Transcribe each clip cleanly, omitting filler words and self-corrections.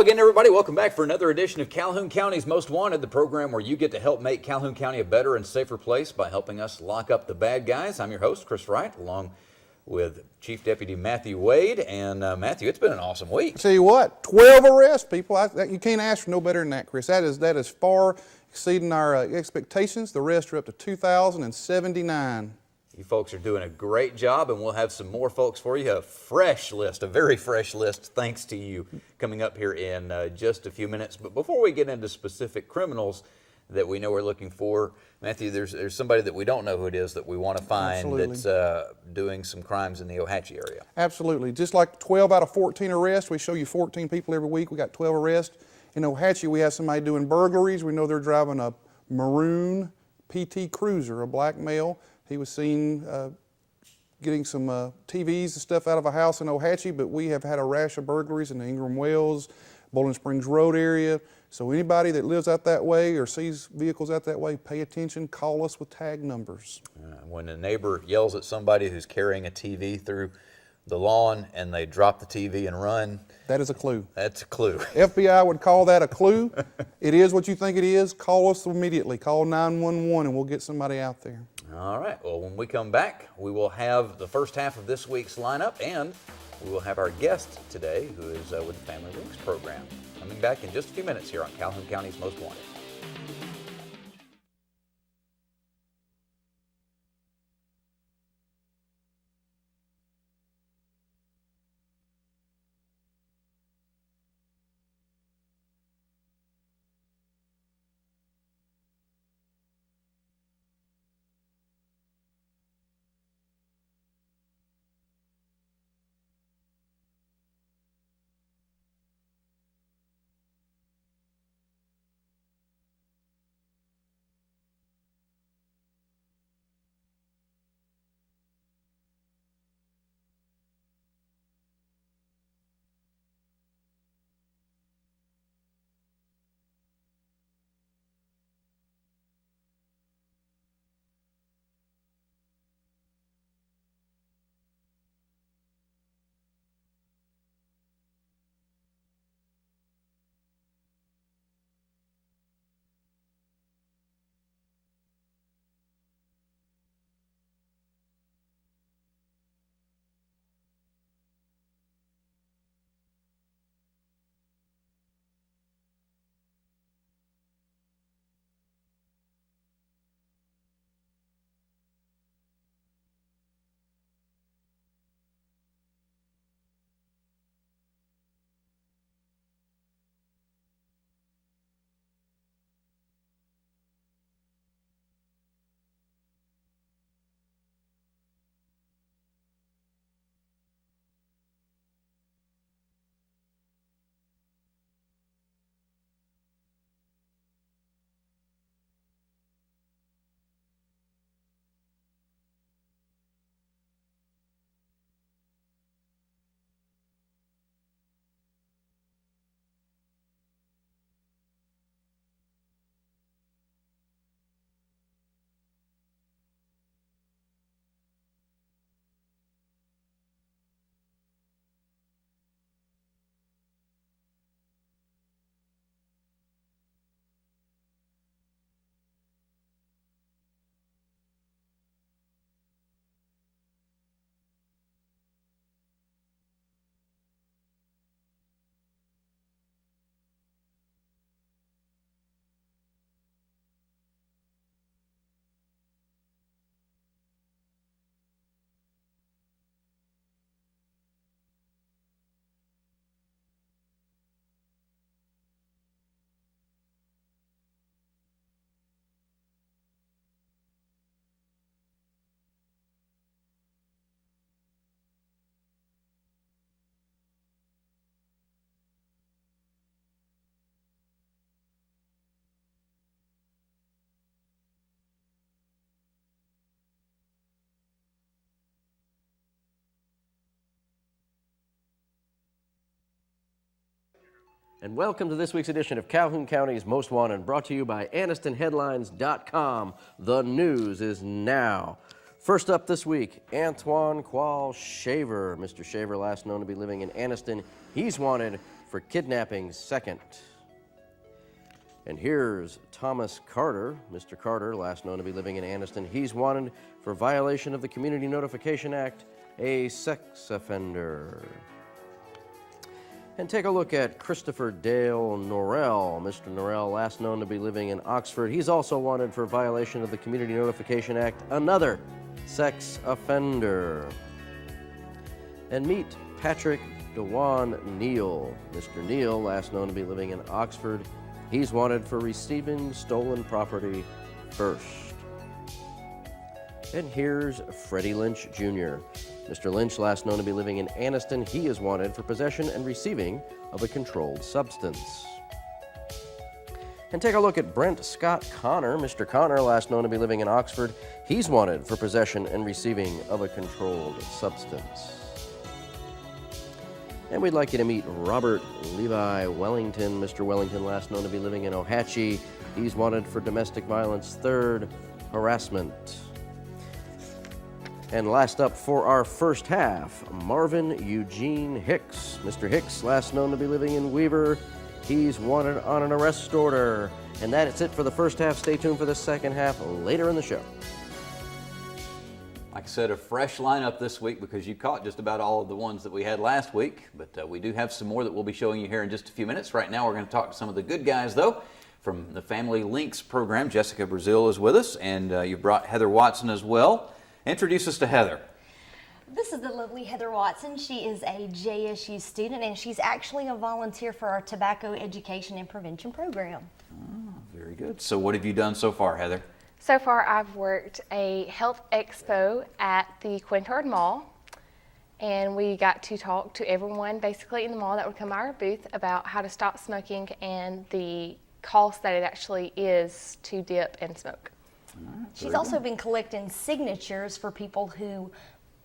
Hello again, everybody. Welcome back for another edition of Calhoun County's Most Wanted, the program where you get to help make Calhoun County a better and safer place by helping us lock up the bad guys. I'm your host, Chris Wright, along with Chief Deputy Matthew Wade. And Matthew, it's been an awesome week. I tell you what, 12 arrests, people. You can't ask for no better than that, Chris. That is far exceeding our expectations. The arrests are up to 2,079. You folks are doing a great job, and we'll have some more folks for you. A fresh list, a very fresh list, thanks to you, coming up here in just a few minutes. But before we get into specific criminals that we know we're looking for, Matthew, there's somebody that we don't know who it is that we want to find. Absolutely. That's doing some crimes in the Ohatchee area. Absolutely. Just like 12 out of 14 arrests, we show you 14 people every week. We got 12 arrests. In Ohatchee, we have somebody doing burglaries. We know they're driving a maroon PT Cruiser, a black male. He was seen getting some TVs and stuff out of a house in Ohatchee, but we have had a rash of burglaries in the Ingram Wells, Bowling Springs Road area. So anybody that lives out that way or sees vehicles out that way, pay attention, call us with tag numbers. When a neighbor yells at somebody who's carrying a TV through the lawn and they drop the TV and run, that is a clue. That's a clue. FBI would call that a clue. It is what you think it is. Call us immediately. Call 911 and we'll get somebody out there. All right. Well, when we come back, we will have the first half of this week's lineup, and we will have our guest today, who is with the Family Links program. Coming back in just a few minutes here on Calhoun County's Most Wanted. And welcome to this week's edition of Calhoun County's Most Wanted, brought to you by AnistonHeadlines.com. The news is now. First up this week, Antoine Qual Shaver. Mr. Shaver, last known to be living in Anniston, he's wanted for kidnapping second. And here's Thomas Carter. Mr. Carter, last known to be living in Anniston, he's wanted for violation of the Community Notification Act, a sex offender. And take a look at Christopher Dale Norrell. Mr. Norrell, last known to be living in Oxford, he's also wanted for violation of the Community Notification Act, another sex offender. And meet Patrick DeJuan Neal. Mr. Neal, last known to be living in Oxford, he's wanted for receiving stolen property first. And here's Freddie Lynch Jr. Mr. Lynch, last known to be living in Anniston, he is wanted for possession and receiving of a controlled substance. And take a look at Brent Scott Connor. Mr. Connor, last known to be living in Oxford, he's wanted for possession and receiving of a controlled substance. And we'd like you to meet Robert Levi Wellington. Mr. Wellington, last known to be living in Ohatchee, he's wanted for domestic violence third, harassment. And last up for our first half, Marvin Eugene Hicks. Mr. Hicks, last known to be living in Weaver, he's wanted on an arrest order. And that's it for the first half. Stay tuned for the second half later in the show. Like I said, a fresh lineup this week because you caught just about all of the ones that we had last week. But we do have some more that we'll be showing you here in just a few minutes. Right now, we're going to talk to some of the good guys, though, from the Family Links program. Jessica Brazil is with us, and you've brought Heather Watson as well. Introduce us to Heather. This is the lovely Heather Watson. She is a JSU student, and she's actually a volunteer for our tobacco education and prevention program. Oh, very good. So what have you done so far, Heather? So far, I've worked a health expo at the Quintard Mall, and we got to talk to everyone basically in the mall that would come to our booth about how to stop smoking and the cost that it actually is to dip and smoke. She's also been collecting signatures for people who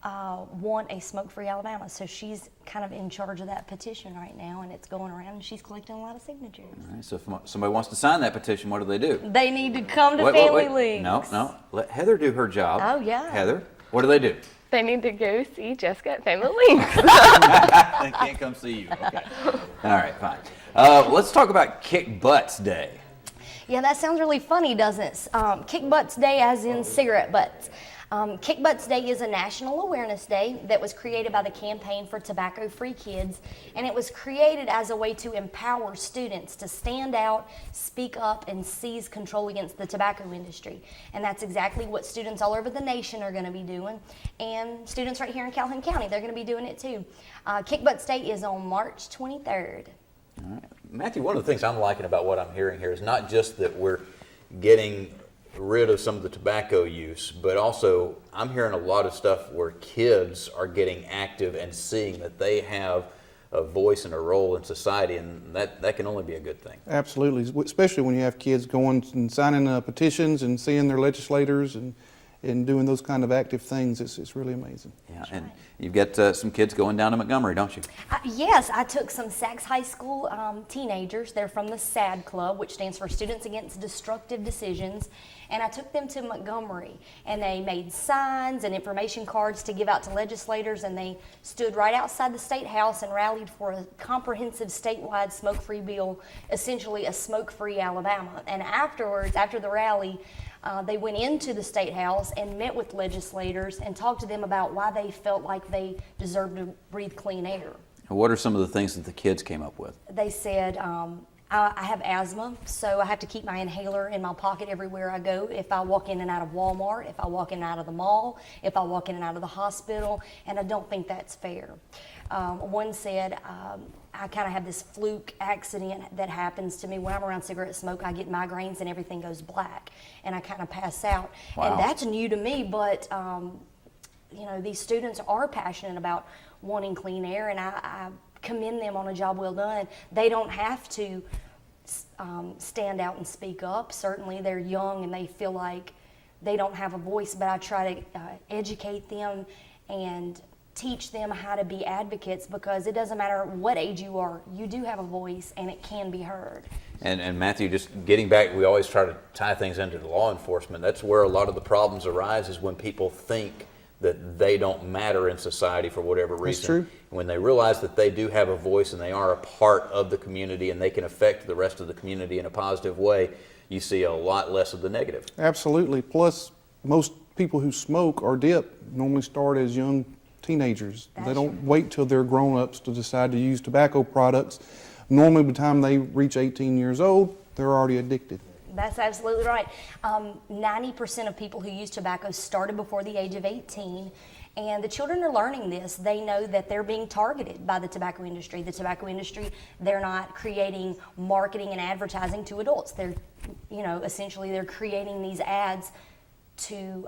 want a smoke-free Alabama. So she's kind of in charge of that petition right now, and it's going around, and she's collecting a lot of signatures. All right, so if somebody wants to sign that petition, what do? They need to come to Family Links. No. Let Heather do her job. Oh, yeah. Heather, what do? They need to go see Jessica at Family Links. They can't come see you. Okay. All right, fine. Let's talk about Kick Butts Day. Yeah, that sounds really funny, doesn't it? Kick Butts Day as in cigarette butts. Kick Butts Day is a national awareness day that was created by the Campaign for Tobacco-Free Kids, and it was created as a way to empower students to stand out, speak up, and seize control against the tobacco industry. And that's exactly what students all over the nation are going to be doing, and students right here in Calhoun County, they're going to be doing it too. Kick Butts Day is on March 23rd. All right. Matthew, one of the things I'm liking about what I'm hearing here is not just that we're getting rid of some of the tobacco use, but also I'm hearing a lot of stuff where kids are getting active and seeing that they have a voice and a role in society, and that can only be a good thing. Absolutely, especially when you have kids going and signing petitions and seeing their legislators and doing those kind of active things. It's really amazing. Yeah, and you've got some kids going down to Montgomery, don't you? Yes, I took some Sachs High School teenagers. They're from the SAD Club, which stands for Students Against Destructive Decisions, and I took them to Montgomery, and they made signs and information cards to give out to legislators, and they stood right outside the State House and rallied for a comprehensive statewide smoke-free bill, essentially a smoke-free Alabama. And afterwards, after the rally, they went into the State House and met with legislators and talked to them about why they felt like they deserved to breathe clean air. What are some of the things that the kids came up with? They said, I have asthma, so I have to keep my inhaler in my pocket everywhere I go. If I walk in and out of Walmart, if I walk in and out of the mall, if I walk in and out of the hospital, and I don't think that's fair. One said, I kind of have this fluke accident that happens to me when I'm around cigarette smoke. I get migraines and everything goes black, and I kind of pass out. Wow. And that's new to me, but you know, these students are passionate about wanting clean air, and I commend them on a job well done. They don't have to stand out and speak up. Certainly they're young and they feel like they don't have a voice, but I try to educate them and teach them how to be advocates, because it doesn't matter what age you are, you do have a voice and it can be heard. And Matthew, just getting back, we always try to tie things into the law enforcement. That's where a lot of the problems arise, is when people think that they don't matter in society for whatever reason. true. When they realize that they do have a voice and they are a part of the community and they can affect the rest of the community in a positive way, you see a lot less of the negative. Absolutely. Plus, most people who smoke or dip normally start as young teenagers. They don't wait till they're grown-ups to decide to use tobacco products. Normally, by the time they reach 18 years old, they're already addicted. That's absolutely right. 90% of people who use tobacco started before the age of 18, and the children are learning this. They know that they're being targeted by the tobacco industry. The tobacco industry, they're not creating marketing and advertising to adults. They're, essentially they're creating these ads to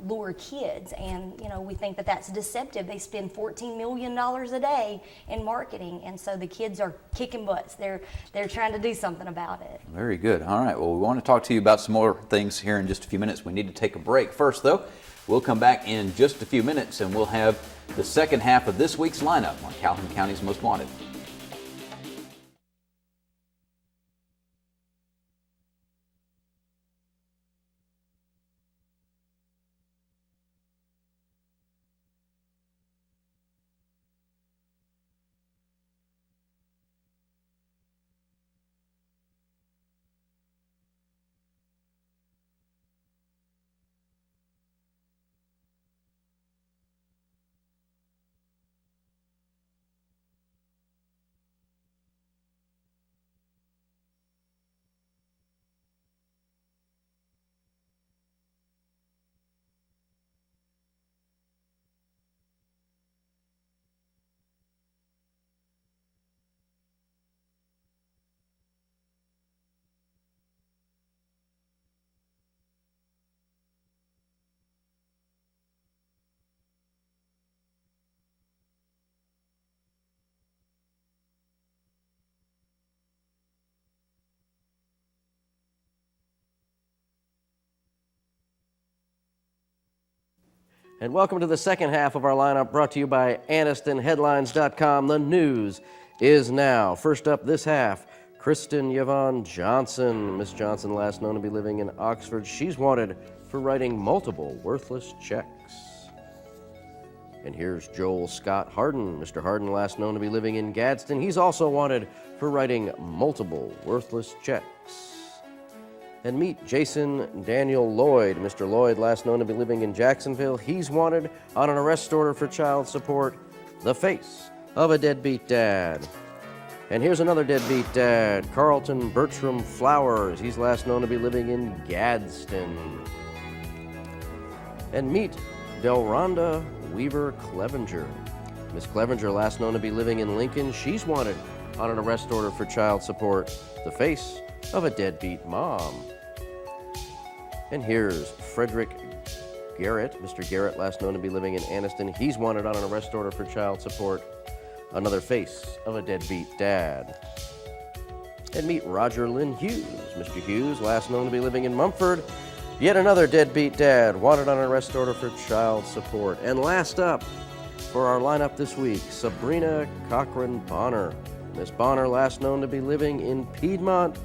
lure kids, and we think that that's deceptive. They spend $14 million a day in marketing, and so the kids are kicking butts. They're trying to do something about it. Very good. All right. Well, we want to talk to you about some more things here in just a few minutes. We need to take a break. First, though, we'll come back in just a few minutes, and we'll have the second half of this week's lineup on Calhoun County's Most Wanted. And welcome to the second half of our lineup, brought to you by AnistonHeadlines.com. The news is now. First up this half, Kristen Yvonne Johnson. Miss Johnson, last known to be living in Oxford. She's wanted for writing multiple worthless checks. And here's Joel Scott Harden. Mr. Harden, last known to be living in Gadsden. He's also wanted for writing multiple worthless checks. And meet Jason Daniel Lloyd. Mr. Lloyd, last known to be living in Jacksonville. He's wanted on an arrest order for child support, the face of a deadbeat dad. And here's another deadbeat dad, Carlton Bertram Flowers. He's last known to be living in Gadsden. And meet Delronda Weaver Clevenger. Miss Clevenger, last known to be living in Lincoln. She's wanted on an arrest order for child support, the face of a deadbeat mom. And here's Frederick Garrett. Mr. Garrett, last known to be living in Anniston. He's wanted on an arrest order for child support, another face of a deadbeat dad. And meet Roger Lynn Hughes. Mr. Hughes, last known to be living in Mumford. Yet another deadbeat dad, wanted on an arrest order for child support. And last up for our lineup this week, Sabrina Cochran Bonner. Miss Bonner, last known to be living in Piedmont.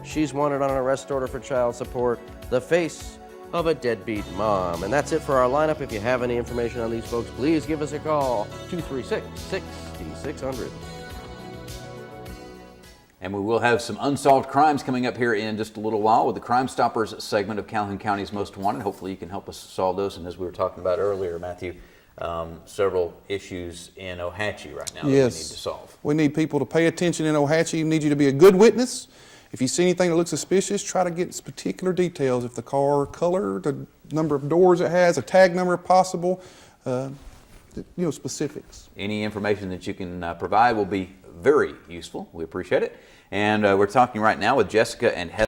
She's wanted on an arrest order for child support, the face of a deadbeat mom. And that's it for our lineup. If you have any information on these folks, please give us a call, 236-6600. And we will have some unsolved crimes coming up here in just a little while with the Crime Stoppers segment of Calhoun County's Most Wanted. Hopefully you can help us solve those. And as we were talking about earlier, Matthew, several issues in Ohatchee right now that we need to solve. We need people to pay attention in Ohatchee. We need you to be a good witness. If you see anything that looks suspicious, try to get particular details. If the car color, the number of doors it has, a tag number if possible, specifics. Any information that you can provide will be very useful. We appreciate it. And we're talking right now with Jessica and Heather.